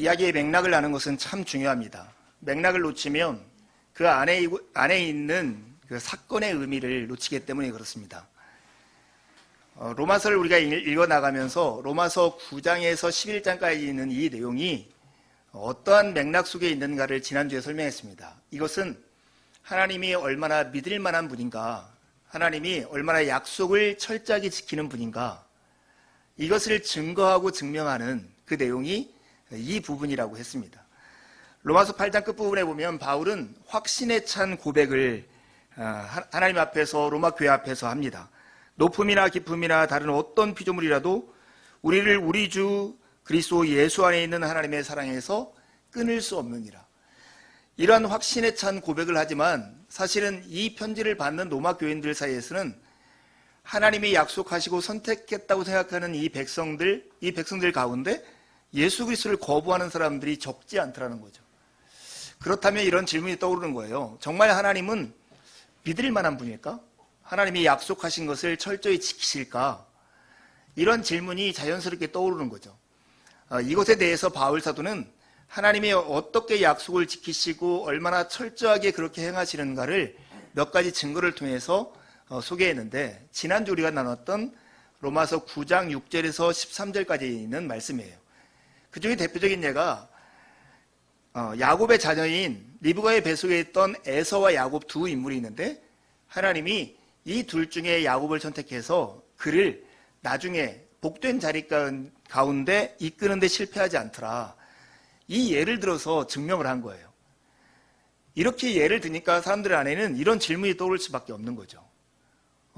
이야기의 맥락을 아는 것은 참 중요합니다. 맥락을 놓치면 그 안에 있는 그 사건의 의미를 놓치기 때문에 그렇습니다. 로마서를 우리가 읽어나가면서 로마서 9장에서 11장까지 있는 이 내용이 어떠한 맥락 속에 있는가를 지난주에 설명했습니다. 이것은 하나님이 얼마나 믿을 만한 분인가, 하나님이 얼마나 약속을 철저하게 지키는 분인가, 이것을 증거하고 증명하는 그 내용이 이 부분이라고 했습니다. 로마서 8장 끝부분에 보면 바울은 확신에 찬 고백을 하나님 앞에서, 로마 교회 앞에서 합니다. 높음이나 깊음이나 다른 어떤 피조물이라도 우리를 우리 주 그리스도 예수 안에 있는 하나님의 사랑에서 끊을 수 없느니라. 이러한 확신에 찬 고백을 하지만 사실은 이 편지를 받는 로마 교인들 사이에서는 하나님이 약속하시고 선택했다고 생각하는 이 백성들 가운데 예수 그리스도를 거부하는 사람들이 적지 않더라는 거죠. 그렇다면 이런 질문이 떠오르는 거예요. 정말 하나님은 믿을 만한 분일까? 하나님이 약속하신 것을 철저히 지키실까? 이런 질문이 자연스럽게 떠오르는 거죠. 이것에 대해서 바울 사도는 하나님이 어떻게 약속을 지키시고 얼마나 철저하게 그렇게 행하시는가를 몇 가지 증거를 통해서 소개했는데, 지난주 우리가 나눴던 로마서 9장 6절에서 13절까지 있는 말씀이에요. 그 중에 대표적인 예가 야곱의 자녀인 리브가의 뱃속에 있던 에서와 야곱 두 인물이 있는데, 하나님이 이 둘 중에 야곱을 선택해서 그를 나중에 복된 자리 가운데 이끄는 데 실패하지 않더라. 이 예를 들어서 증명을 한 거예요. 이렇게 예를 드니까 사람들 안에는 이런 질문이 떠오를 수밖에 없는 거죠.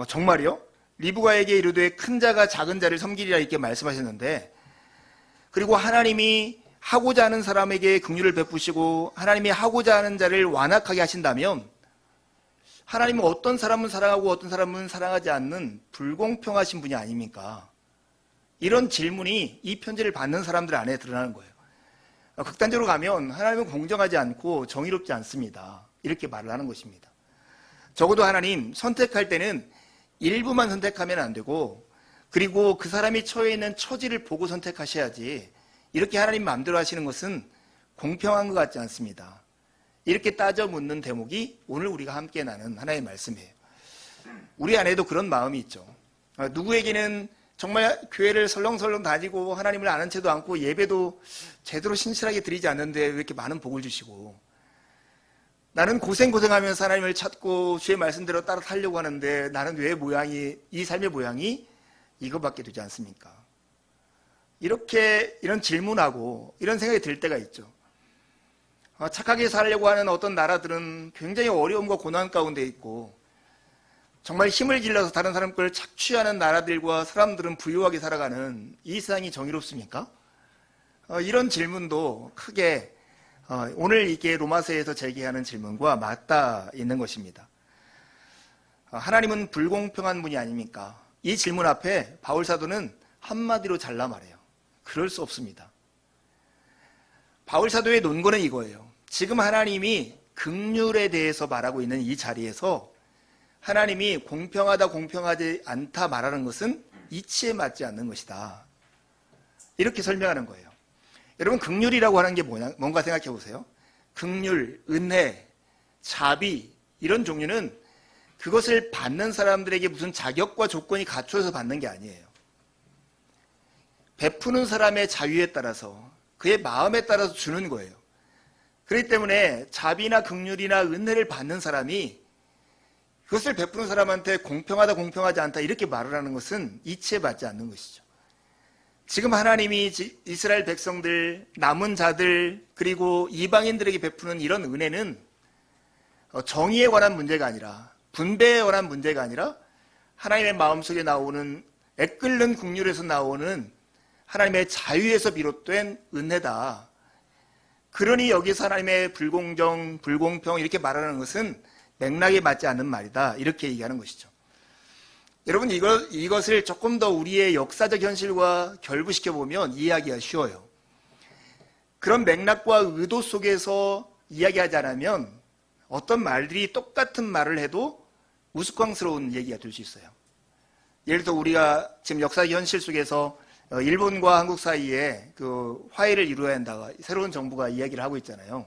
정말요? 리브가에게 이르되 큰 자가 작은 자를 섬기리라 이렇게 말씀하셨는데, 그리고 하나님이 하고자 하는 사람에게 긍휼을 베푸시고 하나님이 하고자 하는 자를 완악하게 하신다면 하나님은 어떤 사람은 사랑하고 어떤 사람은 사랑하지 않는 불공평하신 분이 아닙니까? 이런 질문이 이 편지를 받는 사람들 안에 드러나는 거예요. 극단적으로 가면 하나님은 공정하지 않고 정의롭지 않습니다. 이렇게 말을 하는 것입니다. 적어도 하나님 선택할 때는 일부만 선택하면 안 되고, 그리고 그 사람이 처해 있는 처지를 보고 선택하셔야지, 이렇게 하나님 마음대로 하시는 것은 공평한 것 같지 않습니다. 이렇게 따져 묻는 대목이 오늘 우리가 함께 나눈 하나의 말씀이에요. 우리 안에도 그런 마음이 있죠. 누구에게는 정말 교회를 설렁설렁 다니고 하나님을 아는 채도 않고 예배도 제대로 신실하게 드리지 않는데 왜 이렇게 많은 복을 주시고, 나는 고생하면서 하나님을 찾고 주의 말씀대로 따라 살려고 하는데 나는 왜 이 삶의 모양이 이거밖에 되지 않습니까? 이런 질문하고 이런 생각이 들 때가 있죠. 착하게 살려고 하는 어떤 나라들은 굉장히 어려움과 고난 가운데 있고, 정말 힘을 길러서 다른 사람 걸 착취하는 나라들과 사람들은 부유하게 살아가는 이 세상이 정의롭습니까? 이런 질문도 크게 오늘 이게 로마서에서 제기하는 질문과 맞닿아 있는 것입니다. 하나님은 불공평한 분이 아닙니까? 이 질문 앞에 바울 사도는 한마디로 잘라 말해요. 그럴 수 없습니다. 바울 사도의 논거는 이거예요. 지금 하나님이 긍휼에 대해서 말하고 있는 이 자리에서 하나님이 공평하다 공평하지 않다 말하는 것은 이치에 맞지 않는 것이다. 이렇게 설명하는 거예요. 여러분, 긍휼이라고 하는 게 뭔가 생각해 보세요. 긍휼, 은혜, 자비, 이런 종류는 그것을 받는 사람들에게 무슨 자격과 조건이 갖춰서 받는 게 아니에요. 베푸는 사람의 자유에 따라서, 그의 마음에 따라서 주는 거예요. 그렇기 때문에 자비나 긍휼이나 은혜를 받는 사람이 그것을 베푸는 사람한테 공평하다 공평하지 않다 이렇게 말을 하는 것은 이치에 맞지 않는 것이죠. 지금 하나님이 이스라엘 백성들, 남은 자들, 그리고 이방인들에게 베푸는 이런 은혜는 정의에 관한 문제가 아니라, 분배에 관한 문제가 아니라 하나님의 마음속에 나오는, 애끓는 긍휼에서 나오는 하나님의 자유에서 비롯된 은혜다. 그러니 여기서 하나님의 불공정, 불공평 이렇게 말하는 것은 맥락에 맞지 않는 말이다. 이렇게 얘기하는 것이죠. 여러분, 이것을 조금 더 우리의 역사적 현실과 결부시켜보면 이해하기가 쉬워요. 그런 맥락과 의도 속에서 이야기하지 않으면 어떤 말들이 똑같은 말을 해도 우스꽝스러운 얘기가 될 수 있어요. 예를 들어 우리가 지금 역사적 현실 속에서 일본과 한국 사이에 그 화해를 이루어야 한다. 새로운 정부가 이야기를 하고 있잖아요.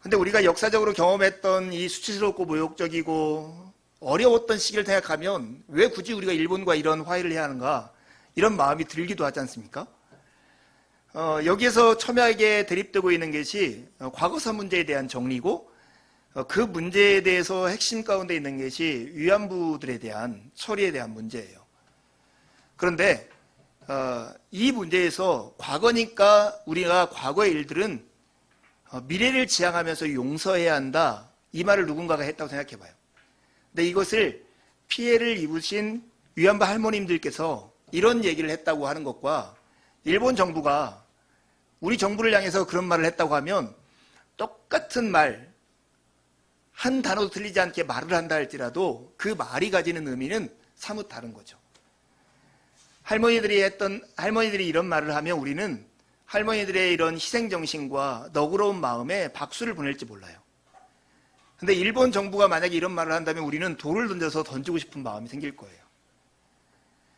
근데 우리가 역사적으로 경험했던 이 수치스럽고 모욕적이고 어려웠던 시기를 생각하면 왜 굳이 우리가 일본과 이런 화해를 해야 하는가? 이런 마음이 들기도 하지 않습니까? 여기에서 첨예하게 대립되고 있는 것이 과거사 문제에 대한 정리고 그 문제에 대해서 핵심 가운데 있는 것이 위안부들에 대한 처리에 대한 문제예요. 그런데 이 문제에서 과거니까 우리가 과거의 일들은 미래를 지향하면서 용서해야 한다. 이 말을 누군가가 했다고 생각해 봐요. 근데 이것을 피해를 입으신 위안부 할머님들께서 이런 얘기를 했다고 하는 것과 일본 정부가 우리 정부를 향해서 그런 말을 했다고 하면 똑같은 말, 한 단어도 틀리지 않게 말을 한다 할지라도 그 말이 가지는 의미는 사뭇 다른 거죠. 할머니들이 이런 말을 하면 우리는 할머니들의 이런 희생정신과 너그러운 마음에 박수를 보낼지 몰라요. 근데 일본 정부가 만약에 이런 말을 한다면 우리는 돌을 던져서 던지고 싶은 마음이 생길 거예요.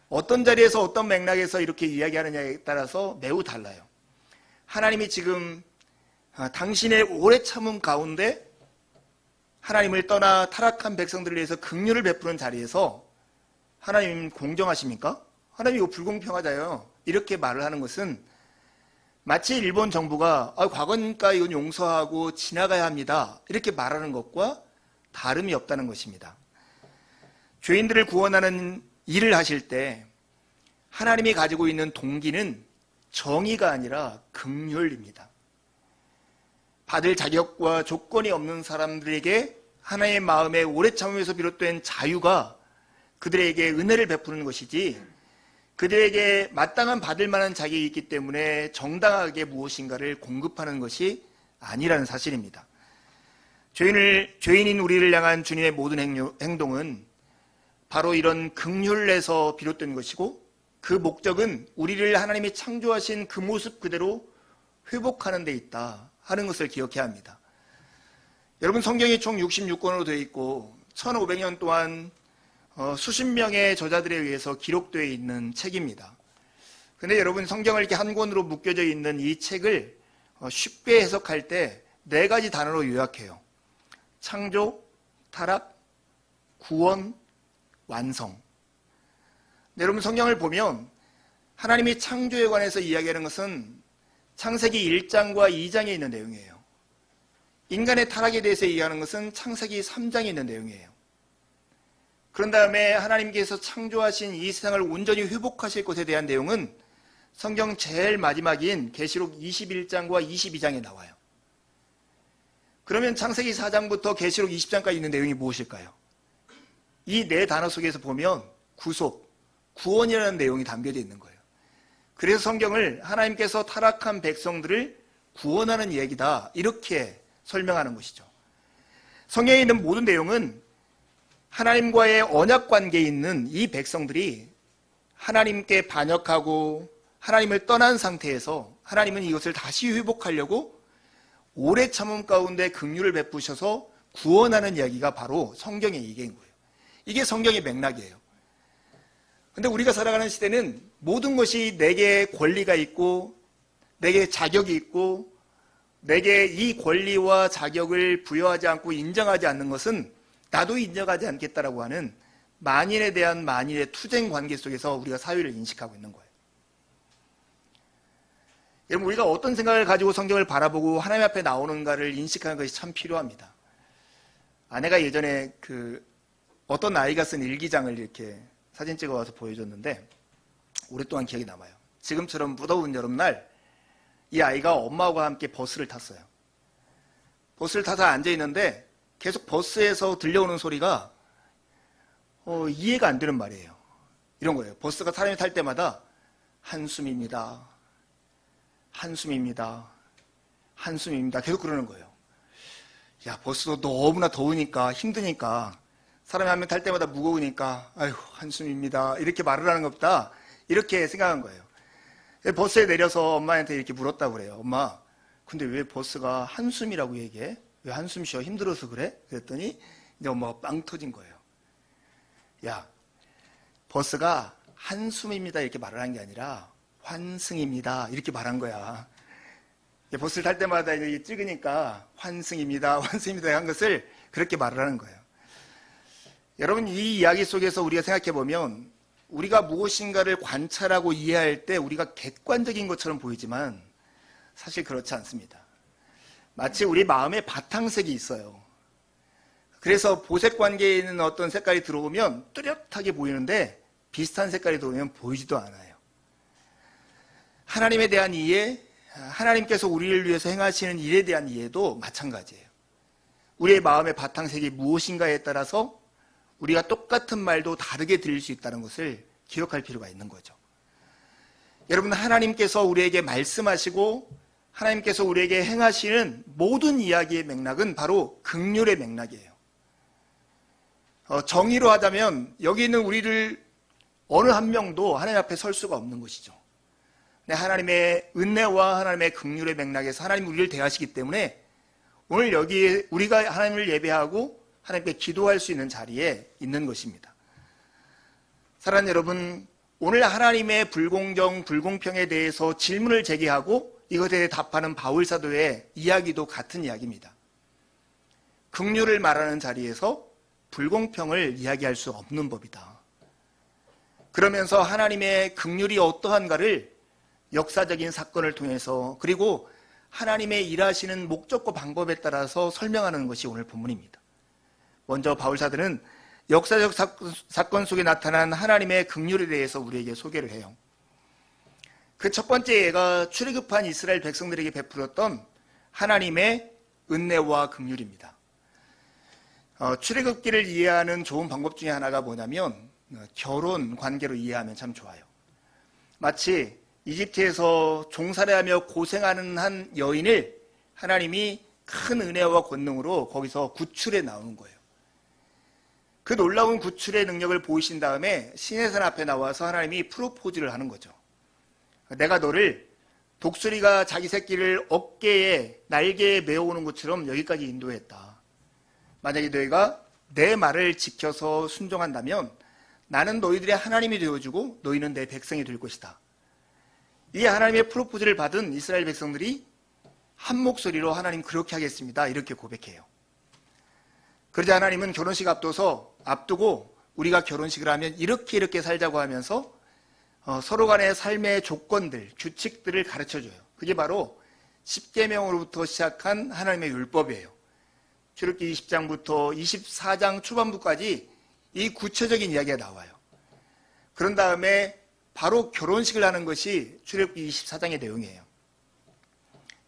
어떤 자리에서 어떤 맥락에서 이렇게 이야기하느냐에 따라서 매우 달라요. 하나님이 지금 당신의 오래 참음 가운데 하나님을 떠나 타락한 백성들을 위해서 긍휼을 베푸는 자리에서 하나님 공정하십니까? 하나님 이거 불공평하다요. 이렇게 말을 하는 것은 마치 일본 정부가 과거니까 이건 용서하고 지나가야 합니다. 이렇게 말하는 것과 다름이 없다는 것입니다. 죄인들을 구원하는 일을 하실 때 하나님이 가지고 있는 동기는 정의가 아니라 긍휼입니다. 받을 자격과 조건이 없는 사람들에게 하나님의 마음에 오래 참음에서 비롯된 자유가 그들에게 은혜를 베푸는 것이지 그들에게 마땅한 받을 만한 자격이 있기 때문에 정당하게 무엇인가를 공급하는 것이 아니라는 사실입니다. 죄인인 우리를 향한 주님의 모든 행동은 바로 이런 긍휼에서 비롯된 것이고 그 목적은 우리를 하나님이 창조하신 그 모습 그대로 회복하는 데 있다 하는 것을 기억해야 합니다. 여러분 성경이 총 66권으로 되어 있고 1500년 동안 수십 명의 저자들에 의해서 기록되어 있는 책입니다. 근데 여러분 성경을 이렇게 한 권으로 묶여져 있는 이 책을 쉽게 해석할 때 네 가지 단어로 요약해요. 창조, 타락, 구원, 완성. 여러분 성경을 보면 하나님이 창조에 관해서 이야기하는 것은 창세기 1장과 2장에 있는 내용이에요. 인간의 타락에 대해서 얘기하는 것은 창세기 3장에 있는 내용이에요. 그런 다음에 하나님께서 창조하신 이 세상을 온전히 회복하실 것에 대한 내용은 성경 제일 마지막인 계시록 21장과 22장에 나와요. 그러면 창세기 4장부터 계시록 20장까지 있는 내용이 무엇일까요? 이 네 단어 속에서 보면 구속, 구원이라는 내용이 담겨져 있는 거예요. 그래서 성경을 하나님께서 타락한 백성들을 구원하는 얘기다 이렇게 설명하는 것이죠. 성경에 있는 모든 내용은 하나님과의 언약 관계에 있는 이 백성들이 하나님께 반역하고 하나님을 떠난 상태에서 하나님은 이것을 다시 회복하려고 오래 참음 가운데 긍휼을 베푸셔서 구원하는 이야기가 바로 성경의 얘기인 거예요. 이게 성경의 맥락이에요. 근데 우리가 살아가는 시대는 모든 것이 내게 권리가 있고 내게 자격이 있고 내게 이 권리와 자격을 부여하지 않고 인정하지 않는 것은 나도 인정하지 않겠다라고 하는 만인에 대한 만인의 투쟁 관계 속에서 우리가 사회를 인식하고 있는 거예요. 여러분 우리가 어떤 생각을 가지고 성경을 바라보고 하나님 앞에 나오는가를 인식하는 것이 참 필요합니다. 아내가 예전에 어떤 아이가 쓴 일기장을 이렇게 사진 찍어와서 보여줬는데 오랫동안 기억이 남아요. 지금처럼 무더운 여름날 이 아이가 엄마와 함께 버스를 탔어요. 버스를 타서 앉아있는데 계속 버스에서 들려오는 소리가 이해가 안 되는 말이에요. 이런 거예요. 버스가 사람이 탈 때마다 한숨입니다. 한숨입니다. 한숨입니다. 계속 그러는 거예요. 야, 버스도 너무나 더우니까 힘드니까 사람이 한 명 탈 때마다 무거우니까 아휴 한숨입니다. 이렇게 말을 하는 것보다 이렇게 생각한 거예요. 버스에 내려서 엄마한테 이렇게 물었다고 그래요. 엄마, 근데 왜 버스가 한숨이라고 얘기해? 왜 한숨 쉬어? 힘들어서 그래? 그랬더니 이제 엄마가 빵 터진 거예요. 야, 버스가 한숨입니다 이렇게 말을 한 게 아니라 환승입니다 이렇게 말한 거야. 버스를 탈 때마다 이제 찍으니까 환승입니다, 환승입니다 한 것을 그렇게 말을 하는 거예요. 여러분, 이 이야기 속에서 우리가 생각해 보면 우리가 무엇인가를 관찰하고 이해할 때 우리가 객관적인 것처럼 보이지만 사실 그렇지 않습니다. 마치 우리 마음에 바탕색이 있어요. 그래서 보색 관계에 있는 어떤 색깔이 들어오면 뚜렷하게 보이는데 비슷한 색깔이 들어오면 보이지도 않아요. 하나님에 대한 이해, 하나님께서 우리를 위해서 행하시는 일에 대한 이해도 마찬가지예요. 우리의 마음의 바탕색이 무엇인가에 따라서 우리가 똑같은 말도 다르게 들릴 수 있다는 것을 기억할 필요가 있는 거죠. 여러분, 하나님께서 우리에게 말씀하시고 하나님께서 우리에게 행하시는 모든 이야기의 맥락은 바로 긍휼의 맥락이에요. 정의로 하자면 여기 있는 우리를 어느 한 명도 하나님 앞에 설 수가 없는 것이죠. 하나님의 은혜와 하나님의 긍휼의 맥락에서 하나님 우리를 대하시기 때문에 오늘 여기에 우리가 하나님을 예배하고 하나님께 기도할 수 있는 자리에 있는 것입니다. 사랑하는 여러분, 오늘 하나님의 불공정, 불공평에 대해서 질문을 제기하고 이것에 대해 답하는 바울 사도의 이야기도 같은 이야기입니다. 긍휼을 말하는 자리에서 불공평을 이야기할 수 없는 법이다. 그러면서 하나님의 긍휼이 어떠한가를 역사적인 사건을 통해서 그리고 하나님의 일하시는 목적과 방법에 따라서 설명하는 것이 오늘 본문입니다. 먼저 바울 사도는 역사적 사건 속에 나타난 하나님의 긍휼에 대해서 우리에게 소개를 해요. 그 첫 번째 예가 출애굽한 이스라엘 백성들에게 베풀었던 하나님의 은혜와 긍휼입니다. 출애굽기를 이해하는 좋은 방법 중에 하나가 뭐냐면 결혼 관계로 이해하면 참 좋아요. 마치 이집트에서 종살이하며 고생하는 한 여인을 하나님이 큰 은혜와 권능으로 거기서 구출해 나오는 거예요. 그 놀라운 구출의 능력을 보이신 다음에 시내산 앞에 나와서 하나님이 프로포즈를 하는 거죠. 내가 너를 독수리가 자기 새끼를 어깨에 날개에 메어오는 것처럼 여기까지 인도했다. 만약에 너희가 내 말을 지켜서 순종한다면 나는 너희들의 하나님이 되어주고 너희는 내 백성이 될 것이다. 이 하나님의 프로포즈를 받은 이스라엘 백성들이 한 목소리로 하나님 그렇게 하겠습니다 이렇게 고백해요. 그러자 하나님은 결혼식 앞두고 우리가 결혼식을 하면 이렇게 살자고 하면서 서로 간의 삶의 조건들, 규칙들을 가르쳐줘요. 그게 바로 10계명으로부터 시작한 하나님의 율법이에요. 출애굽기 20장부터 24장 초반부까지 이 구체적인 이야기가 나와요. 그런 다음에 바로 결혼식을 하는 것이 출애굽기 24장의 내용이에요.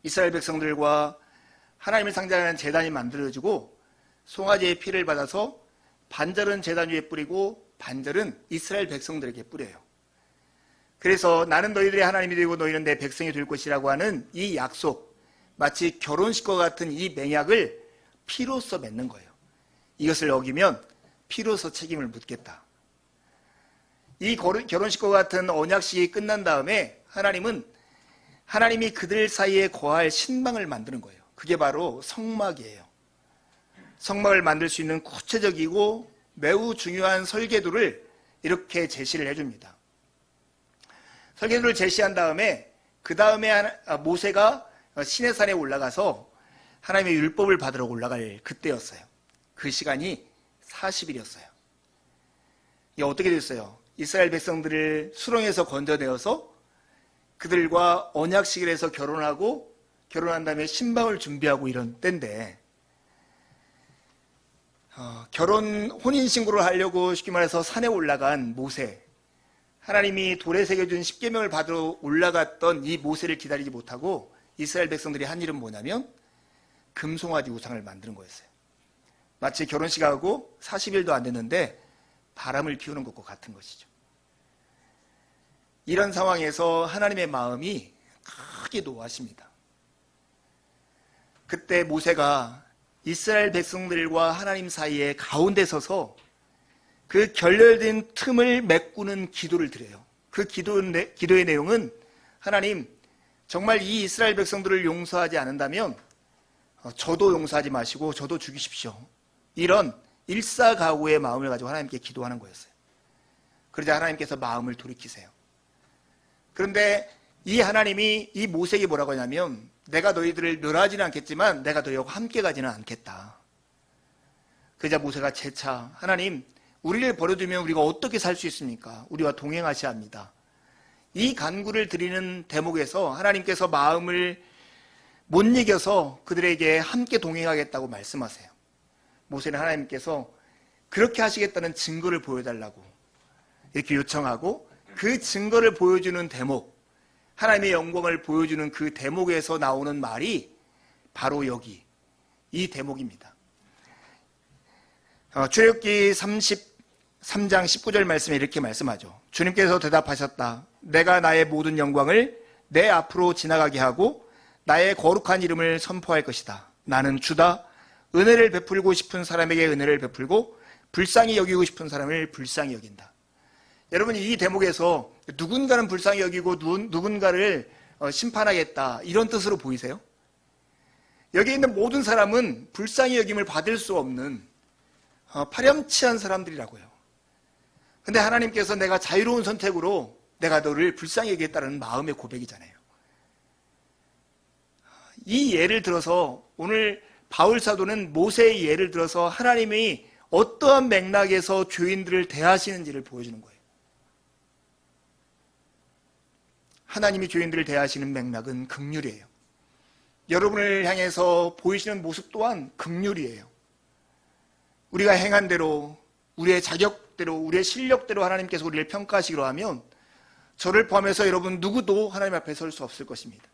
이스라엘 백성들과 하나님을 상징하는 제단이 만들어지고 송아지의 피를 받아서 반절은 제단 위에 뿌리고 반절은 이스라엘 백성들에게 뿌려요. 그래서 나는 너희들의 하나님이 되고 너희는 내 백성이 될 것이라고 하는 이 약속, 마치 결혼식과 같은 이 맹약을 피로써 맺는 거예요. 이것을 어기면 피로써 책임을 묻겠다. 이 결혼식과 같은 언약식이 끝난 다음에 하나님이 그들 사이에 거할 신방을 만드는 거예요. 그게 바로 성막이에요. 성막을 만들 수 있는 구체적이고 매우 중요한 설계도를 이렇게 제시를 해줍니다. 설계도를 제시한 다음에 그 다음에 모세가 시내산에 올라가서 하나님의 율법을 받으러 올라갈 그때였어요. 그 시간이 40일이었어요. 이게 어떻게 됐어요? 이스라엘 백성들을 수렁에서 건져내어서 그들과 언약식을 해서 결혼하고 결혼한 다음에 신방을 준비하고 이런 때인데 혼인신고를 하려고 쉽게 말해서 산에 올라간 모세, 하나님이 돌에 새겨준 10계명을 받으러 올라갔던 이 모세를 기다리지 못하고 이스라엘 백성들이 한 일은 뭐냐면 금송아지 우상을 만드는 거였어요. 마치 결혼식하고 40일도 안 됐는데 바람을 피우는 것과 같은 것이죠. 이런 상황에서 하나님의 마음이 크게 노하십니다. 그때 모세가 이스라엘 백성들과 하나님 사이에 가운데 서서 그 결렬된 틈을 메꾸는 기도를 드려요. 그 기도의 내용은 하나님, 정말 이 이스라엘 백성들을 용서하지 않는다면 저도 용서하지 마시고 저도 죽이십시오. 이런 일사가구의 마음을 가지고 하나님께 기도하는 거였어요. 그러자 하나님께서 마음을 돌이키세요. 그런데 이 하나님이 이 모세에게 뭐라고 하냐면 내가 너희들을 멸하지는 않겠지만 내가 너희와 함께 가지는 않겠다. 그러자 모세가 재차 하나님 우리를 버려두면 우리가 어떻게 살 수 있습니까? 우리와 동행하셔야 합니다. 이 간구를 드리는 대목에서 하나님께서 마음을 못 이겨서 그들에게 함께 동행하겠다고 말씀하세요. 모세는 하나님께서 그렇게 하시겠다는 증거를 보여달라고 이렇게 요청하고 그 증거를 보여주는 대목, 하나님의 영광을 보여주는 그 대목에서 나오는 말이 바로 여기 이 대목입니다. 출애굽기 33장 19절 말씀에 이렇게 말씀하죠. 주님께서 대답하셨다. 내가 나의 모든 영광을 내 앞으로 지나가게 하고 나의 거룩한 이름을 선포할 것이다. 나는 주다. 은혜를 베풀고 싶은 사람에게 은혜를 베풀고 불쌍히 여기고 싶은 사람을 불쌍히 여긴다. 여러분 이 대목에서 누군가는 불쌍히 여기고 누군가를 심판하겠다 이런 뜻으로 보이세요? 여기 있는 모든 사람은 불쌍히 여김을 받을 수 없는 파렴치한 사람들이라고요. 근데 하나님께서 내가 자유로운 선택으로 내가 너를 불쌍히 여기겠다는 마음의 고백이잖아요. 이 예를 들어서 오늘 바울 사도는 모세의 예를 들어서 하나님이 어떠한 맥락에서 죄인들을 대하시는지를 보여주는 거예요. 하나님이 죄인들을 대하시는 맥락은 긍휼이에요. 여러분을 향해서 보이시는 모습 또한 긍휼이에요. 우리가 행한 대로, 우리의 자격대로, 우리의 실력대로 하나님께서 우리를 평가하시기로 하면 저를 포함해서 여러분 누구도 하나님 앞에 설 수 없을 것입니다.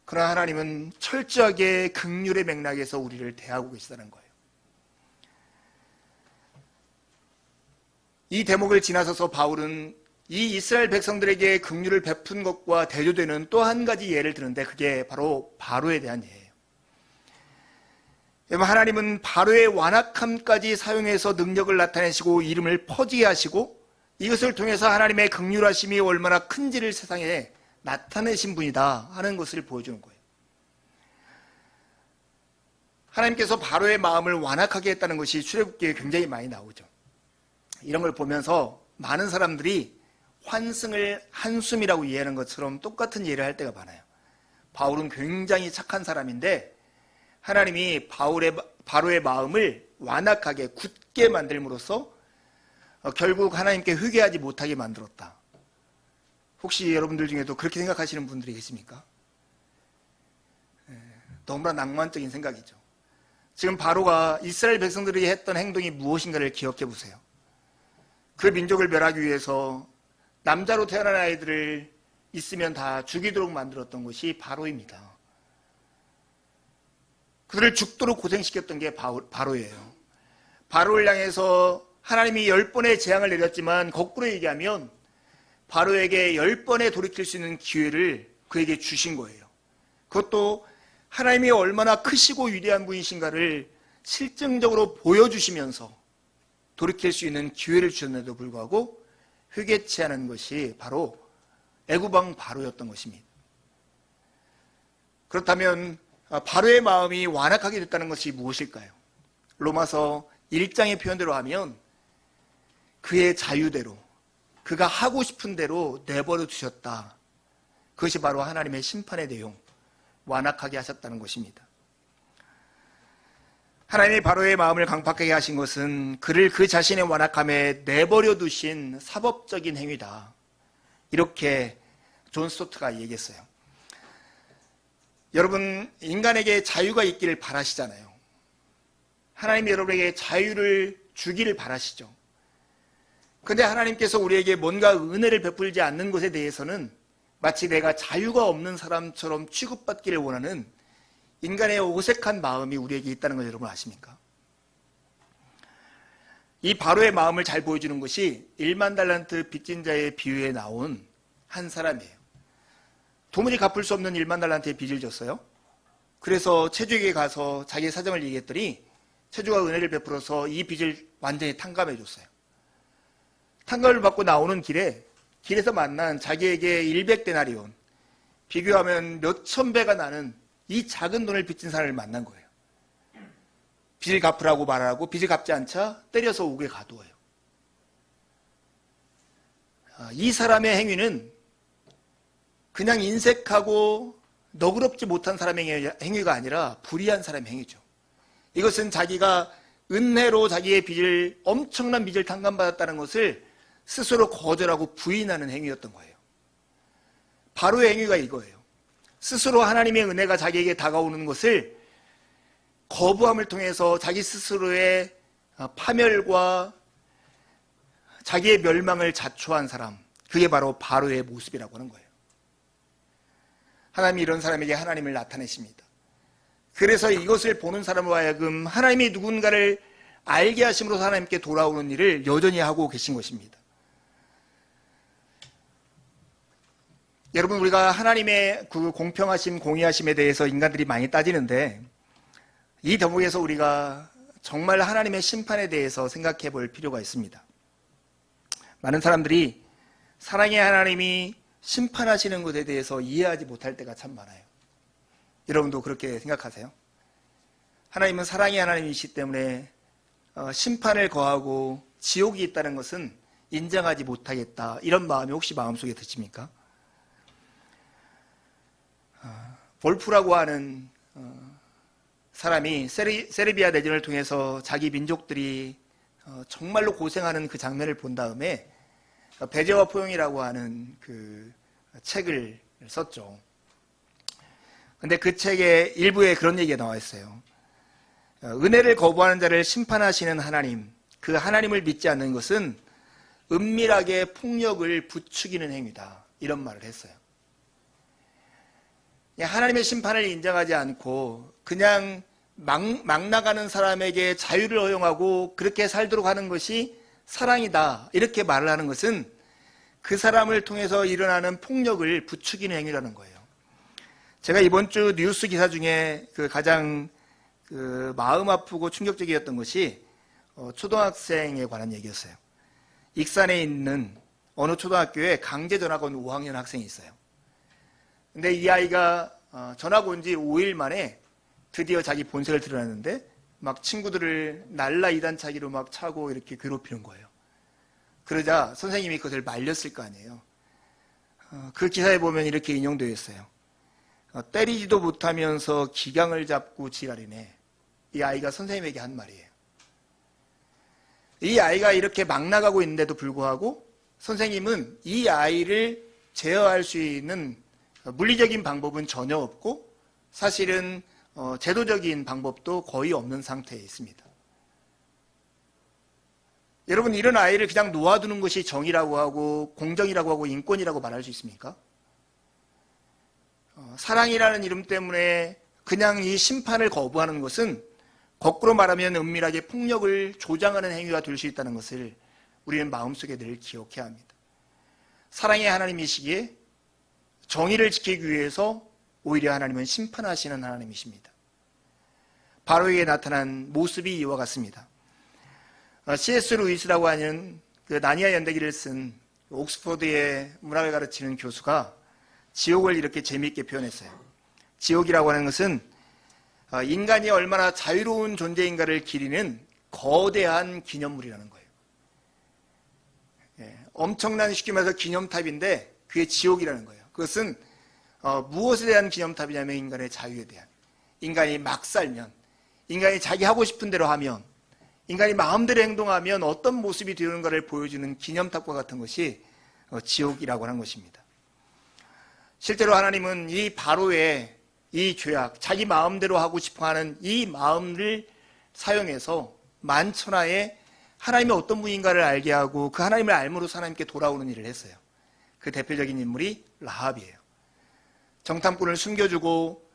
그러나 하나님은 철저하게 긍휼의 맥락에서 우리를 대하고 계시다는 거예요. 이 대목을 지나서서 바울은 이 이스라엘 백성들에게 긍휼을 베푼 것과 대조되는 또 한 가지 예를 드는데 그게 바로 바로에 대한 예예요. 하나님은 바로의 완악함까지 사용해서 능력을 나타내시고 이름을 퍼지게 하시고 이것을 통해서 하나님의 긍휼하심이 얼마나 큰지를 세상에 나타내신 분이다 하는 것을 보여주는 거예요. 하나님께서 바로의 마음을 완악하게 했다는 것이 출애굽기에 굉장히 많이 나오죠. 이런 걸 보면서 많은 사람들이 환승을 한숨이라고 이해하는 것처럼 똑같은 이해를 할 때가 많아요. 바울은 굉장히 착한 사람인데 하나님이 바로의 마음을 완악하게 굳게 만들므로써 결국 하나님께 회개하지 못하게 만들었다. 혹시 여러분들 중에도 그렇게 생각하시는 분들이 계십니까? 너무나 낭만적인 생각이죠. 지금 바로가 이스라엘 백성들이 했던 행동이 무엇인가를 기억해 보세요. 그 민족을 멸하기 위해서 남자로 태어난 아이들을 있으면 다 죽이도록 만들었던 것이 바로입니다. 그들을 죽도록 고생시켰던 게 바로예요. 바로를 향해서 하나님이 10번의 재앙을 내렸지만 거꾸로 얘기하면 바로에게 10번에 돌이킬 수 있는 기회를 그에게 주신 거예요. 그것도 하나님이 얼마나 크시고 위대한 분이신가를 실증적으로 보여주시면서 돌이킬 수 있는 기회를 주셨는데도 불구하고 회개치 않은 것이 바로 애굽왕 바로였던 것입니다. 그렇다면 바로의 마음이 완악하게 됐다는 것이 무엇일까요? 로마서 1장의 표현대로 하면 그의 자유대로 그가 하고 싶은 대로 내버려 두셨다. 그것이 바로 하나님의 심판의 내용, 완악하게 하셨다는 것입니다. 하나님이 바로의 마음을 강팍하게 하신 것은 그를 그 자신의 완악함에 내버려 두신 사법적인 행위다. 이렇게 존 스토트가 얘기했어요. 여러분, 인간에게 자유가 있기를 바라시잖아요. 하나님이 여러분에게 자유를 주기를 바라시죠. 그런데 하나님께서 우리에게 뭔가 은혜를 베풀지 않는 것에 대해서는 마치 내가 자유가 없는 사람처럼 취급받기를 원하는 인간의 어색한 마음이 우리에게 있다는 걸 여러분 아십니까? 이 바로의 마음을 잘 보여주는 것이 1만 달란트 빚진 자의 비유에 나온 한 사람이에요. 도무지 갚을 수 없는 1만 달란트의 빚을 졌어요. 그래서 체주에게 가서 자기의 사정을 얘기했더니 체주가 은혜를 베풀어서 이 빚을 완전히 탕감해 줬어요. 탕감을 받고 나오는 길에서 만난 자기에게 100데나리온, 비교하면 몇천 배가 나는 이 작은 돈을 빚진 사람을 만난 거예요. 빚을 갚으라고 말하고 빚을 갚지 않자 때려서 옥에 가두어요. 이 사람의 행위는 그냥 인색하고 너그럽지 못한 사람의 행위가 아니라 불의한 사람의 행위죠. 이것은 자기가 은혜로 자기의 빚을, 엄청난 빚을 탕감받았다는 것을 스스로 거절하고 부인하는 행위였던 거예요. 바로의 행위가 이거예요. 스스로 하나님의 은혜가 자기에게 다가오는 것을 거부함을 통해서 자기 스스로의 파멸과 자기의 멸망을 자초한 사람, 그게 바로 바로의 모습이라고 하는 거예요. 하나님이 이런 사람에게 하나님을 나타내십니다. 그래서 이것을 보는 사람으로 하여금 하나님이 누군가를 알게 하심으로써 하나님께 돌아오는 일을 여전히 하고 계신 것입니다. 여러분, 우리가 하나님의 그 공평하심, 공의하심에 대해서 인간들이 많이 따지는데, 이 대목에서 우리가 정말 하나님의 심판에 대해서 생각해 볼 필요가 있습니다. 많은 사람들이 사랑의 하나님이 심판하시는 것에 대해서 이해하지 못할 때가 참 많아요. 여러분도 그렇게 생각하세요? 하나님은 사랑의 하나님이시기 때문에 심판을 거하고 지옥이 있다는 것은 인정하지 못하겠다, 이런 마음이 혹시 마음속에 드십니까? 볼프라고 하는 사람이 세르비아 내전을 통해서 자기 민족들이 정말로 고생하는 그 장면을 본 다음에 배제와 포용이라고 하는 그 책을 썼죠. 근데 그 책의 일부에 그런 얘기가 나와 있어요. 은혜를 거부하는 자를 심판하시는 하나님, 그 하나님을 믿지 않는 것은 은밀하게 폭력을 부추기는 행위다, 이런 말을 했어요. 하나님의 심판을 인정하지 않고 그냥 막 나가는 사람에게 자유를 허용하고 그렇게 살도록 하는 것이 사랑이다, 이렇게 말을 하는 것은 그 사람을 통해서 일어나는 폭력을 부추기는 행위라는 거예요. 제가 이번 주 뉴스 기사 중에 그 가장 마음 아프고 충격적이었던 것이 초등학생에 관한 얘기였어요. 익산에 있는 어느 초등학교에 강제 전학 온 5학년 학생이 있어요. 근데 이 아이가 전학 온 지 5일 만에 드디어 자기 본색을 드러냈는데 막 친구들을 날라 이단차기로 막 차고 이렇게 괴롭히는 거예요. 그러자 선생님이 그것을 말렸을 거 아니에요. 그 기사에 보면 이렇게 인용되어 있어요. 때리지도 못하면서 기강을 잡고 지랄이네. 이 아이가 선생님에게 한 말이에요. 이 아이가 이렇게 막 나가고 있는데도 불구하고 선생님은 이 아이를 제어할 수 있는 물리적인 방법은 전혀 없고 사실은 제도적인 방법도 거의 없는 상태에 있습니다. 여러분, 이런 아이를 그냥 놓아두는 것이 정의라고 하고 공정이라고 하고 인권이라고 말할 수 있습니까? 사랑이라는 이름 때문에 그냥 이 심판을 거부하는 것은 거꾸로 말하면 은밀하게 폭력을 조장하는 행위가 될 수 있다는 것을 우리는 마음속에 늘 기억해야 합니다. 사랑의 하나님이시기에 정의를 지키기 위해서 오히려 하나님은 심판하시는 하나님이십니다. 바로에게 나타난 모습이 이와 같습니다. C.S. 루이스라고 하는 그 나니아 연대기를 쓴 옥스퍼드의 문학을 가르치는 교수가 지옥을 이렇게 재미있게 표현했어요. 지옥이라고 하는 것은 인간이 얼마나 자유로운 존재인가를 기리는 거대한 기념물이라는 거예요. 엄청난, 쉽게 말해서 기념탑인데 그게 지옥이라는 거예요. 그것은 무엇에 대한 기념탑이냐면 인간의 자유에 대한, 인간이 막 살면, 인간이 자기 하고 싶은 대로 하면, 인간이 마음대로 행동하면 어떤 모습이 되는가를 보여주는 기념탑과 같은 것이 지옥이라고 하는 것입니다. 실제로 하나님은 이 바로의 이 죄악, 자기 마음대로 하고 싶어하는 이 마음을 사용해서 만천하에 하나님이 어떤 분인가를 알게 하고 그 하나님을 알므로써 하나님께 돌아오는 일을 했어요. 그 대표적인 인물이 라합이에요. 정탐꾼을 숨겨주고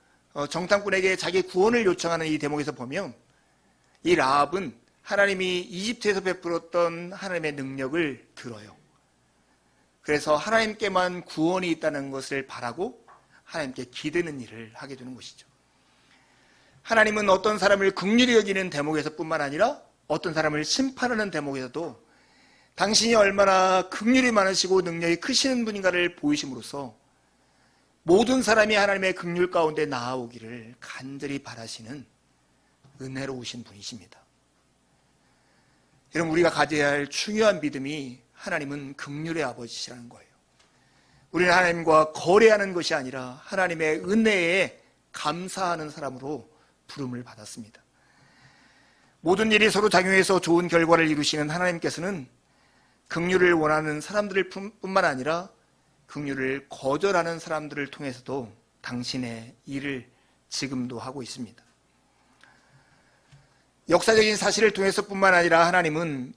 정탐꾼에게 자기 구원을 요청하는 이 대목에서 보면 이 라합은 하나님이 이집트에서 베풀었던 하나님의 능력을 들어요. 그래서 하나님께만 구원이 있다는 것을 바라고 하나님께 기대는 일을 하게 되는 것이죠. 하나님은 어떤 사람을 긍휼히 여기는 대목에서 뿐만 아니라 어떤 사람을 심판하는 대목에서도 당신이 얼마나 긍휼이 많으시고 능력이 크시는 분인가를 보이심으로써 모든 사람이 하나님의 긍휼 가운데 나아오기를 간절히 바라시는 은혜로우신 분이십니다. 여러분, 우리가 가져야 할 중요한 믿음이 하나님은 긍휼의 아버지시라는 거예요. 우리는 하나님과 거래하는 것이 아니라 하나님의 은혜에 감사하는 사람으로 부름을 받았습니다. 모든 일이 서로 작용해서 좋은 결과를 이루시는 하나님께서는 긍휼을 원하는 사람들 뿐만 아니라 긍휼을 거절하는 사람들을 통해서도 당신의 일을 지금도 하고 있습니다. 역사적인 사실을 통해서 뿐만 아니라 하나님은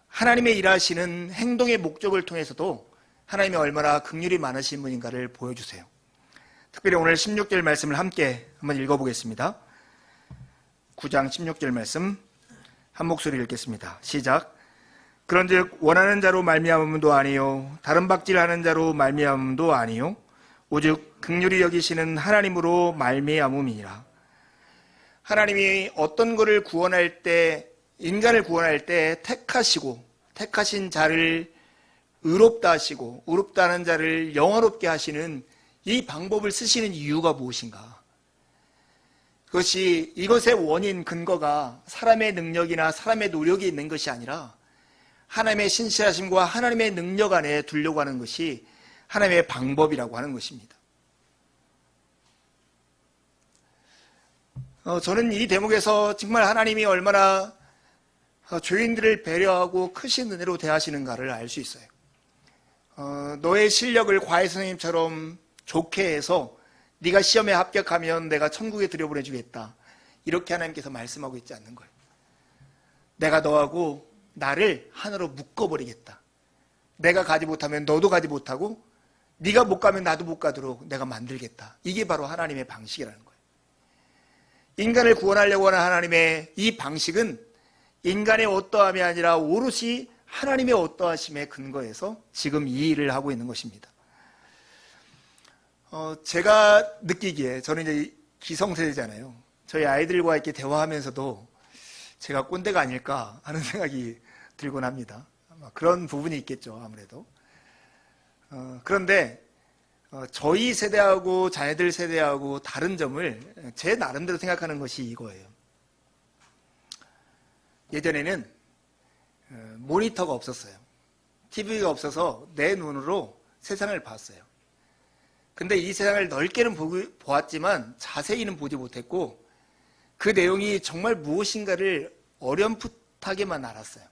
하나님의 일하시는 행동의 목적을 통해서도 하나님이 얼마나 긍휼이 많으신 분인가를 보여주세요. 특별히 오늘 16절 말씀을 함께 한번 읽어보겠습니다. 9장 16절 말씀 한 목소리 읽겠습니다. 시작. 그런즉 원하는 자로 말미암음도 아니요 다른 박질하는 자로 말미암음도 아니요 오직 긍휼히 여기시는 하나님으로 말미암음이니라. 하나님이 어떤 것을 구원할 때, 인간을 구원할 때 택하신 자를 의롭다 하시고 의롭다 하는 자를 영화롭게 하시는 이 방법을 쓰시는 이유가 무엇인가? 그것이 이것의 원인, 근거가 사람의 능력이나 사람의 노력이 있는 것이 아니라 하나님의 신실하심과 하나님의 능력 안에 두려고 하는 것이 하나님의 방법이라고 하는 것입니다. 저는 이 대목에서 정말 하나님이 얼마나 죄인들을 배려하고 크신 은혜로 대하시는가를 알 수 있어요. 너의 실력을 과외 선생님처럼 좋게 해서 네가 시험에 합격하면 내가 천국에 들여보내주겠다. 이렇게 하나님께서 말씀하고 있지 않는 거예요. 내가 너하고 나를 하나로 묶어버리겠다. 내가 가지 못하면 너도 가지 못하고 네가 못 가면 나도 못 가도록 내가 만들겠다. 이게 바로 하나님의 방식이라는 거예요. 인간을 구원하려고 하는 하나님의 이 방식은 인간의 어떠함이 아니라 오롯이 하나님의 어떠하심에 근거해서 지금 이 일을 하고 있는 것입니다. 제가 느끼기에 저는 이제 기성세대잖아요. 저희 아이들과 이렇게 대화하면서도 제가 꼰대가 아닐까 하는 생각이 들곤 합니다. 그런 부분이 있겠죠, 아무래도. 그런데 저희 세대하고 자녀들 세대하고 다른 점을 제 나름대로 생각하는 것이 이거예요. 예전에는 모니터가 없었어요. TV가 없어서 내 눈으로 세상을 봤어요. 근데 이 세상을 넓게는 보았지만 자세히는 보지 못했고 그 내용이 정말 무엇인가를 어렴풋하게만 알았어요.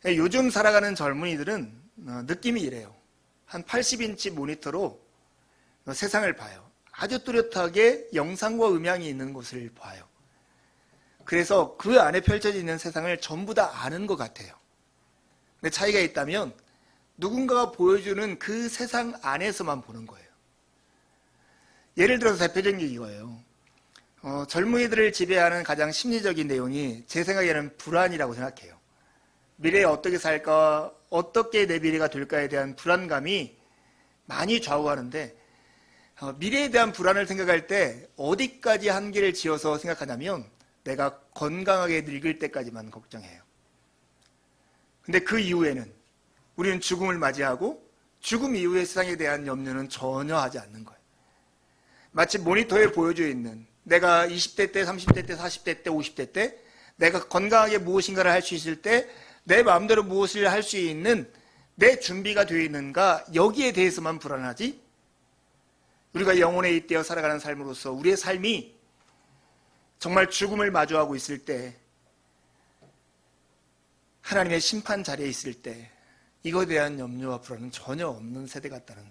요즘 살아가는 젊은이들은 느낌이 이래요. 한 80인치 모니터로 세상을 봐요. 아주 뚜렷하게 영상과 음향이 있는 곳을 봐요. 그래서 그 안에 펼쳐져 있는 세상을 전부 다 아는 것 같아요. 근데 차이가 있다면 누군가가 보여주는 그 세상 안에서만 보는 거예요. 예를 들어서 대표적인 게 이거예요. 젊은이들을 지배하는 가장 심리적인 내용이 제 생각에는 불안이라고 생각해요. 미래에 어떻게 살까, 어떻게 내 미래가 될까에 대한 불안감이 많이 좌우하는데 미래에 대한 불안을 생각할 때 어디까지 한계를 지어서 생각하냐면 내가 건강하게 늙을 때까지만 걱정해요. 근데 그 이후에는 우리는 죽음을 맞이하고 죽음 이후의 세상에 대한 염려는 전혀 하지 않는 거예요. 마치 모니터에 보여져 있는 내가 20대 때, 30대 때, 40대 때, 50대 때 내가 건강하게 무엇인가를 할 수 있을 때 내 마음대로 무엇을 할 수 있는 내 준비가 되어 있는가 여기에 대해서만 불안하지 우리가 영혼에 잇대어 살아가는 삶으로서 우리의 삶이 정말 죽음을 마주하고 있을 때 하나님의 심판 자리에 있을 때 이거에 대한 염려와 불안은 전혀 없는 세대 같다는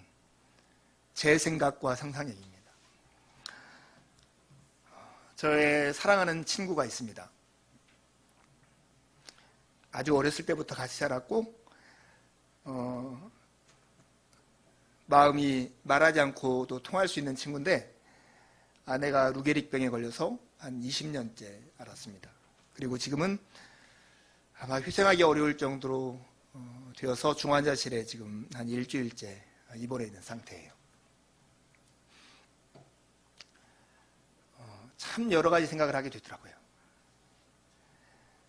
제 생각과 상상력입니다. 저의 사랑하는 친구가 있습니다. 아주 어렸을 때부터 같이 자랐고 마음이 말하지 않고도 통할 수 있는 친구인데 아내가 루게릭병에 걸려서 한 20년째 알았습니다. 그리고 지금은 아마 회생하기 어려울 정도로 되어서 중환자실에 지금 한 일주일째 입원해 있는 상태예요. 참 여러 가지 생각을 하게 되더라고요.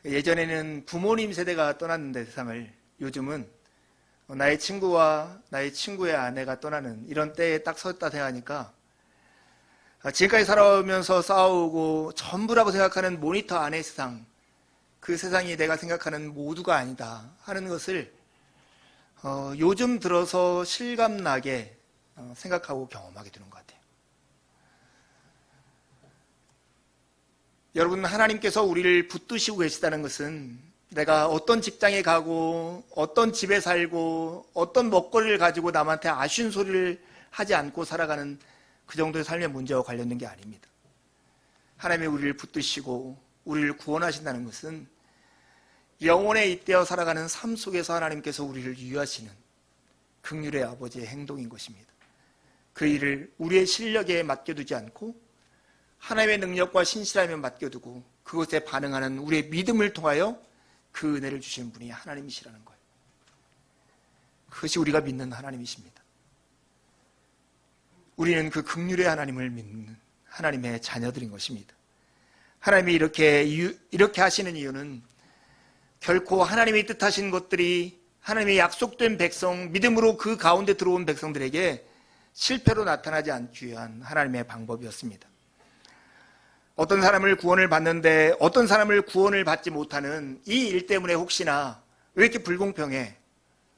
예전에는 부모님 세대가 떠났는데 세상을 요즘은 나의 친구와 나의 친구의 아내가 떠나는 이런 때에 딱 섰다 생각하니까 지금까지 살아오면서 싸우고 전부라고 생각하는 모니터 안의 세상 그 세상이 내가 생각하는 모두가 아니다 하는 것을 요즘 들어서 실감나게 생각하고 경험하게 되는 것 같아요. 여러분, 하나님께서 우리를 붙드시고 계시다는 것은 내가 어떤 직장에 가고 어떤 집에 살고 어떤 먹거리를 가지고 남한테 아쉬운 소리를 하지 않고 살아가는 그 정도의 삶의 문제와 관련된 게 아닙니다. 하나님이 우리를 붙드시고 우리를 구원하신다는 것은 영혼에 잇대어 살아가는 삶 속에서 하나님께서 우리를 유하시는 긍휼의 아버지의 행동인 것입니다. 그 일을 우리의 실력에 맡겨두지 않고 하나님의 능력과 신실함에 맡겨두고 그것에 반응하는 우리의 믿음을 통하여 그 은혜를 주시는 분이 하나님이시라는 거예요. 그것이 우리가 믿는 하나님이십니다. 우리는 그 긍휼의 하나님을 믿는 하나님의 자녀들인 것입니다. 하나님이 이렇게 하시는 이유는 결코 하나님이 뜻하신 것들이 하나님의 약속된 백성, 믿음으로 그 가운데 들어온 백성들에게 실패로 나타나지 않기 위한 하나님의 방법이었습니다. 어떤 사람을 구원을 받는데 어떤 사람을 구원을 받지 못하는 이 일 때문에 혹시나 왜 이렇게 불공평해?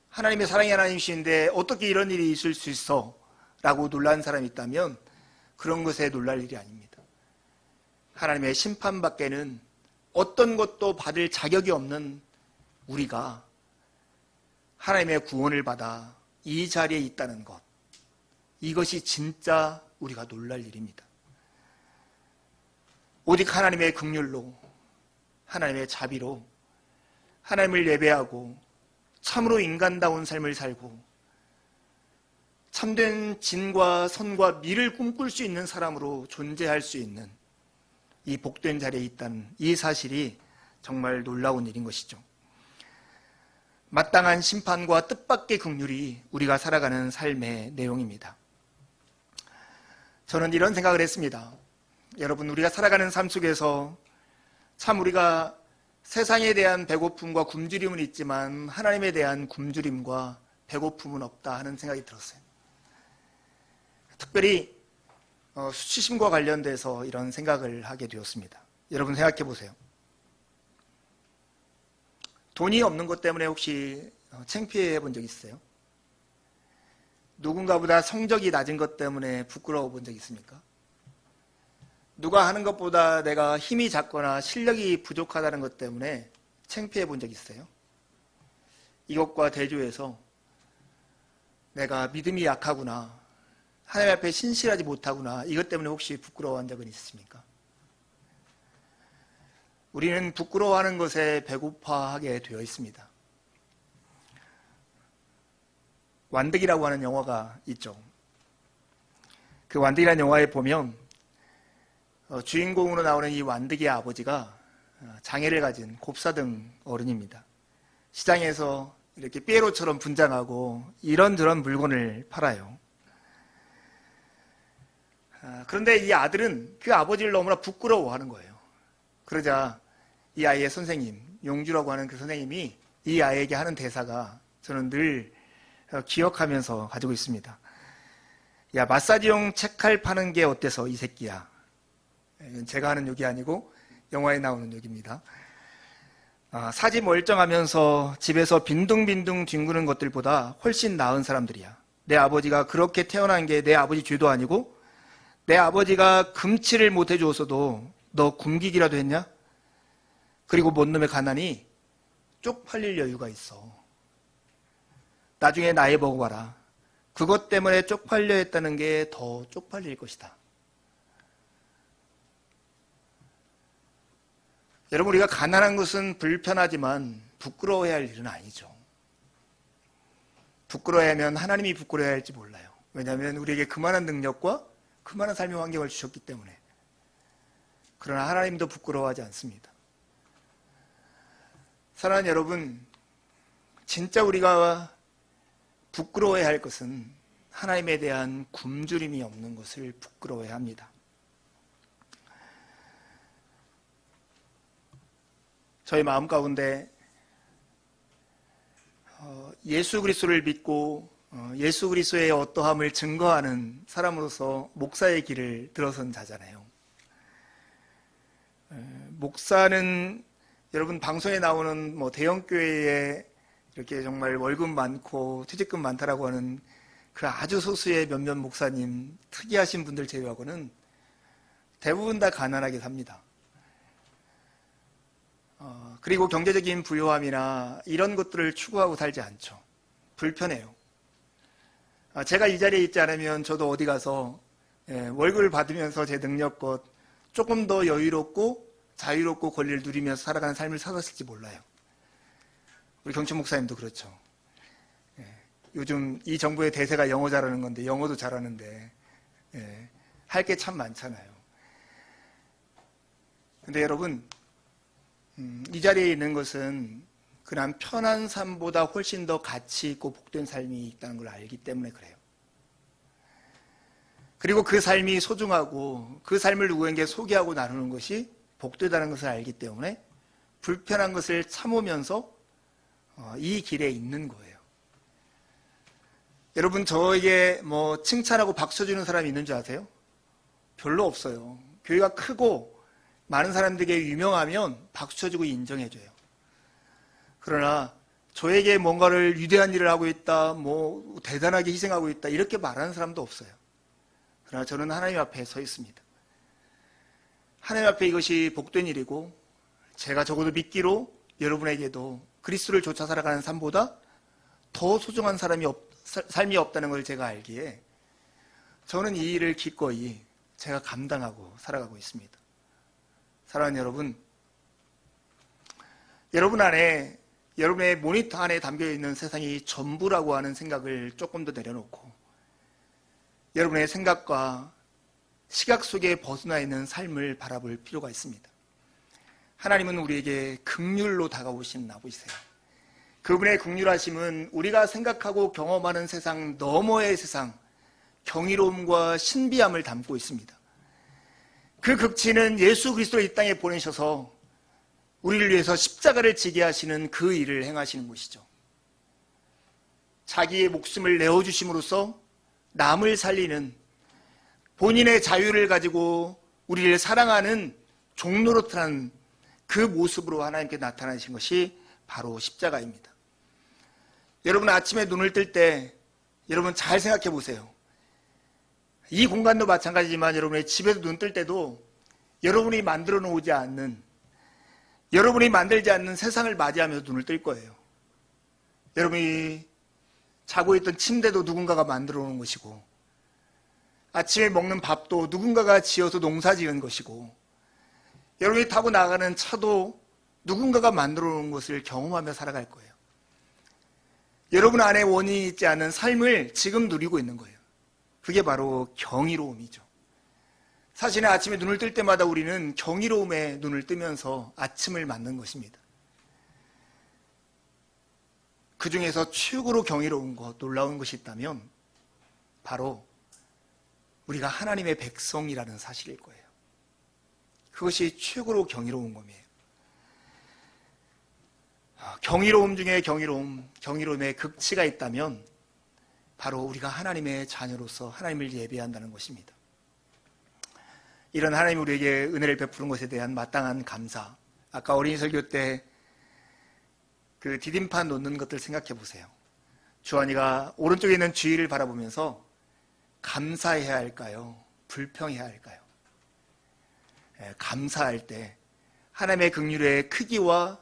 하나님의 사랑의 하나님이신데 어떻게 이런 일이 있을 수 있어? 라고 놀란 사람이 있다면 그런 것에 놀랄 일이 아닙니다. 하나님의 심판밖에는 어떤 것도 받을 자격이 없는 우리가 하나님의 구원을 받아 이 자리에 있다는 것, 이것이 진짜 우리가 놀랄 일입니다. 오직 하나님의 긍휼로, 하나님의 자비로 하나님을 예배하고 참으로 인간다운 삶을 살고 참된 진과 선과 미를 꿈꿀 수 있는 사람으로 존재할 수 있는 이 복된 자리에 있다는 이 사실이 정말 놀라운 일인 것이죠. 마땅한 심판과 뜻밖의 긍휼이 우리가 살아가는 삶의 내용입니다. 저는 이런 생각을 했습니다. 여러분, 우리가 살아가는 삶 속에서 참 우리가 세상에 대한 배고픔과 굶주림은 있지만 하나님에 대한 굶주림과 배고픔은 없다 하는 생각이 들었어요. 특별히 수치심과 관련돼서 이런 생각을 하게 되었습니다. 여러분 생각해 보세요. 돈이 없는 것 때문에 혹시 창피해 본 적 있으세요? 누군가보다 성적이 낮은 것 때문에 부끄러워 본 적 있습니까? 누가 하는 것보다 내가 힘이 작거나 실력이 부족하다는 것 때문에 창피해 본 적 있어요? 이것과 대조해서 내가 믿음이 약하구나, 하나님 앞에 신실하지 못하구나, 이것 때문에 혹시 부끄러워한 적은 있으십니까? 우리는 부끄러워하는 것에 배고파하게 되어 있습니다. 완득이라고 하는 영화가 있죠. 그 완득이라는 영화에 보면 주인공으로 나오는 이 완득이의 아버지가 장애를 가진 곱사등 어른입니다. 시장에서 이렇게 삐에로처럼 분장하고 이런저런 물건을 팔아요. 그런데 이 아들은 그 아버지를 너무나 부끄러워하는 거예요. 그러자 이 아이의 선생님, 용주라고 하는 그 선생님이 이 아이에게 하는 대사가 저는 늘 기억하면서 가지고 있습니다. 야, 마사지용 책칼 파는 게 어때서 이 새끼야. 이건 제가 하는 욕이 아니고 영화에 나오는 욕입니다. 사지 멀쩡하면서 집에서 빈둥빈둥 뒹구는 것들보다 훨씬 나은 사람들이야. 내 아버지가 그렇게 태어난 게 내 아버지 죄도 아니고 내 아버지가 금치를 못 해주었어도 너 굶기기라도 했냐? 그리고 뭔 놈의 가난이 쪽팔릴 여유가 있어. 나중에 나이 먹어봐라. 그것 때문에 쪽팔려 했다는 게 더 쪽팔릴 것이다. 여러분, 우리가 가난한 것은 불편하지만 부끄러워해야 할 일은 아니죠. 부끄러워하면 하나님이 부끄러워야 할지 몰라요. 왜냐하면 우리에게 그만한 능력과 그만한 삶의 환경을 주셨기 때문에. 그러나 하나님도 부끄러워하지 않습니다. 사랑하는 여러분, 진짜 우리가 부끄러워해야 할 것은 하나님에 대한 굶주림이 없는 것을 부끄러워해야 합니다. 저희 마음 가운데 예수 그리스도를 믿고 예수 그리스도의 어떠함을 증거하는 사람으로서 목사의 길을 들어선 자잖아요. 목사는 여러분 방송에 나오는 대형교회의 이렇게 정말 월급 많고 퇴직금 많다라고 하는 그 아주 소수의 몇몇 목사님, 특이하신 분들 제외하고는 대부분 다 가난하게 삽니다. 그리고 경제적인 부유함이나 이런 것들을 추구하고 살지 않죠. 불편해요. 제가 이 자리에 있지 않으면 저도 어디 가서 월급을 받으면서 제 능력껏 조금 더 여유롭고 자유롭고 권리를 누리면서 살아가는 삶을 살았을지 몰라요. 우리 경춘 목사님도 그렇죠. 요즘 이 정부의 대세가 영어 잘하는 건데 영어도 잘하는데 할 게 참 많잖아요. 근데 여러분, 이 자리에 있는 것은 그냥 편한 삶보다 훨씬 더 가치 있고 복된 삶이 있다는 걸 알기 때문에 그래요. 그리고 그 삶이 소중하고 그 삶을 누구에게 소개하고 나누는 것이 복되다는 것을 알기 때문에 불편한 것을 참으면서 이 길에 있는 거예요. 여러분, 저에게 뭐 칭찬하고 박수 주는 사람이 있는 줄 아세요? 별로 없어요. 교회가 크고 많은 사람들에게 유명하면 박수 쳐주고 인정해줘요. 그러나 저에게 뭔가를 위대한 일을 하고 있다, 뭐 대단하게 희생하고 있다 이렇게 말하는 사람도 없어요. 그러나 저는 하나님 앞에 서 있습니다. 하나님 앞에 이것이 복된 일이고 제가 적어도 믿기로 여러분에게도 그리스도를 쫓아 살아가는 삶보다 더 소중한 삶이 없다는 걸 제가 알기에 저는 이 일을 기꺼이 제가 감당하고 살아가고 있습니다. 사랑하는 여러분, 여러분 안에, 여러분의 모니터 안에 담겨있는 세상이 전부라고 하는 생각을 조금 더 내려놓고 여러분의 생각과 시각 속에 벗어나 있는 삶을 바라볼 필요가 있습니다. 하나님은 우리에게 긍휼로 다가오신 아버지세요. 그분의 긍휼하심은 우리가 생각하고 경험하는 세상 너머의 세상, 경이로움과 신비함을 담고 있습니다. 그 극치는 예수 그리스도를 이 땅에 보내셔서 우리를 위해서 십자가를 지게 하시는 그 일을 행하시는 것이죠. 자기의 목숨을 내어주심으로써 남을 살리는 본인의 자유를 가지고 우리를 사랑하는 종노릇한 그 모습으로 하나님께 나타나신 것이 바로 십자가입니다. 여러분 아침에 눈을 뜰 때 여러분 잘 생각해 보세요. 이 공간도 마찬가지지만 여러분의 집에서 눈 뜰 때도 여러분이 만들어 놓지 않는, 여러분이 만들지 않는 세상을 맞이하면서 눈을 뜰 거예요. 여러분이 자고 있던 침대도 누군가가 만들어 놓은 것이고 아침에 먹는 밥도 누군가가 지어서 농사 지은 것이고 여러분이 타고 나가는 차도 누군가가 만들어 놓은 것을 경험하며 살아갈 거예요. 여러분 안에 원인이 있지 않은 삶을 지금 누리고 있는 거예요. 그게 바로 경이로움이죠. 사실은 아침에 눈을 뜰 때마다 우리는 경이로움에 눈을 뜨면서 아침을 맞는 것입니다. 그 중에서 최고로 경이로운 것, 놀라운 것이 있다면 바로 우리가 하나님의 백성이라는 사실일 거예요. 그것이 최고로 경이로운 것이에요. 경이로움 중에 경이로움의 극치가 있다면 바로 우리가 하나님의 자녀로서 하나님을 예배한다는 것입니다. 이런 하나님이 우리에게 은혜를 베푸는 것에 대한 마땅한 감사. 아까 어린이 설교 때 그 디딤판 놓는 것들 생각해 보세요. 주한이가 오른쪽에 있는 주위를 바라보면서 감사해야 할까요? 불평해야 할까요? 감사할 때 하나님의 긍휼의 크기와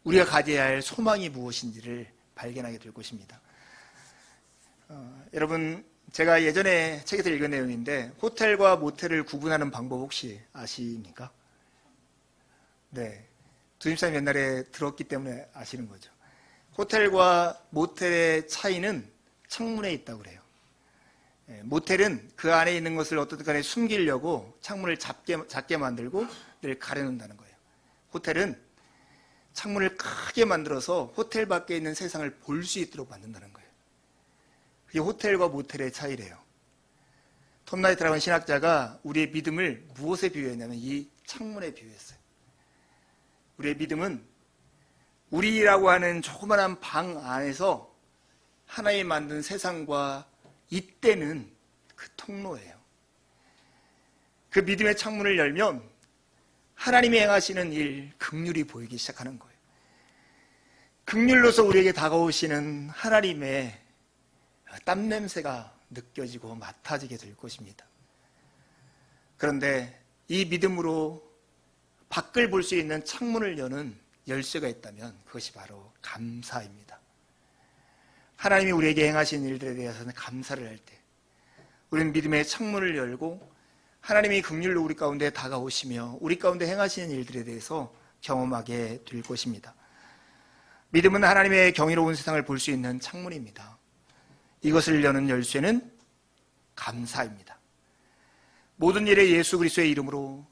우리가 가져야 할 소망이 무엇인지를 발견하게 될 것입니다. 여러분, 제가 예전에 책에서 읽은 내용인데 호텔과 모텔을 구분하는 방법 혹시 아십니까? 네, 두집사님 옛날에 들었기 때문에 아시는 거죠. 호텔과 모텔의 차이는 창문에 있다고 그래요. 모텔은 그 안에 있는 것을 어떻든 간에 숨기려고 창문을 작게 만들고 늘 가려놓는다는 거예요. 호텔은 창문을 크게 만들어서 호텔 밖에 있는 세상을 볼 수 있도록 만든다는 거예요. 그게 호텔과 모텔의 차이래요. 톰 라이트라는 신학자가 우리의 믿음을 무엇에 비유했냐면 이 창문에 비유했어요. 우리의 믿음은 우리라고 하는 조그마한 방 안에서 하나님 만든 세상과 잇대는 그 통로예요. 그 믿음의 창문을 열면 하나님이 행하시는 일, 긍휼이 보이기 시작하는 거예요. 긍휼로서 우리에게 다가오시는 하나님의 땀 냄새가 느껴지고 맡아지게 될 것입니다. 그런데 이 믿음으로 밖을 볼 수 있는 창문을 여는 열쇠가 있다면 그것이 바로 감사입니다. 하나님이 우리에게 행하신 일들에 대해서는 감사를 할 때 우리는 믿음의 창문을 열고 하나님이 긍휼로 우리 가운데 다가오시며 우리 가운데 행하시는 일들에 대해서 경험하게 될 것입니다. 믿음은 하나님의 경이로운 세상을 볼 수 있는 창문입니다. 이것을 여는 열쇠는 감사입니다. 모든 일에 예수 그리스도의 이름으로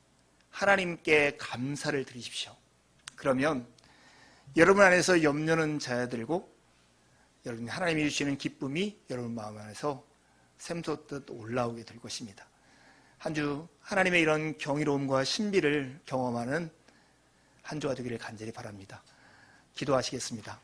하나님께 감사를 드리십시오. 그러면 여러분 안에서 염려는 자야들고 여러분 하나님이 주시는 기쁨이 여러분 마음 안에서 샘솟듯 올라오게 될 것입니다. 한 주 하나님의 이런 경이로움과 신비를 경험하는 한 주가 되기를 간절히 바랍니다. 기도하시겠습니다.